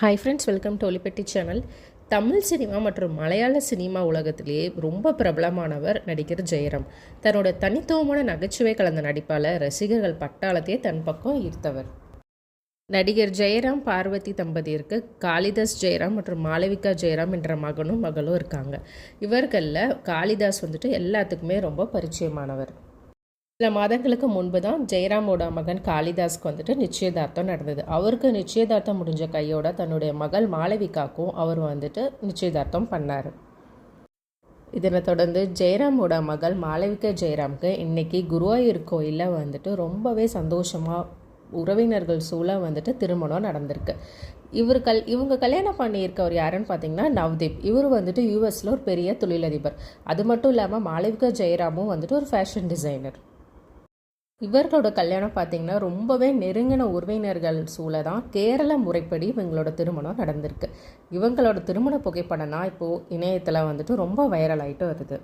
Hi friends, welcome to Olipetti channel. Tamil cinema மற்றும் Malayala cinema உலகத்திலேயே ரொம்ப பிரபலமானவர் நடிகர் ஜெயராம். தன்னோட தனித்துவமான நகைச்சுவை கலந்த நடிப்பால் ரசிகர்கள் பட்டாளத்தையே தன் பக்கம் ஈர்த்தவர். நடிகர் ஜெயராம் பார்வதி தம்பதியருக்கு காளிதாஸ் ஜெயராம் மற்றும் மாளவிகா ஜெயராம் என்ற மகனும் மகளும் இருக்காங்க. இவர்களில் காளிதாஸ் எல்லாத்துக்குமே ரொம்ப பரிச்சயமானவர். சில மாதங்களுக்கு முன்பு தான் ஜெயராமோட மகன் காளிதாஸ்க்கு நிச்சயதார்த்தம் நடந்தது. அவருக்கு நிச்சயதார்த்தம் முடிஞ்ச கையோட தன்னுடைய மகள் மாளவிகாக்கும் அவர் நிச்சயதார்த்தம் பண்ணார். இதனை தொடர்ந்து ஜெயராமோட மகள் மாளவிகா ஜெயராமுக்கு இன்றைக்கி குருவாயூர் கோயிலில் ரொம்பவே சந்தோஷமாக உறவினர்கள் சூழ திருமணம் நடந்திருக்கு. இவங்க கல்யாணம் பண்ணியிருக்கவர் யாருன்னு பார்த்தீங்கன்னா நவ்தீப். இவர் யூஎஸில் ஒரு பெரிய தொழிலதிபர். அது மட்டும் இல்லாமல் மாளவிகா ஜெயராமும் ஒரு ஃபேஷன் டிசைனர். இவர்களோட கல்யாணம் பார்த்திங்கன்னா ரொம்பவே நெருங்கின உறவினர்கள் சூழ தான் கேரள முறைப்படி இவங்களோட திருமணம் நடந்திருக்கு. இவங்களோட திருமண புகைப்படம் தான் இப்போது இணையத்தில் ரொம்ப வைரல் ஆகிட்டு வருது.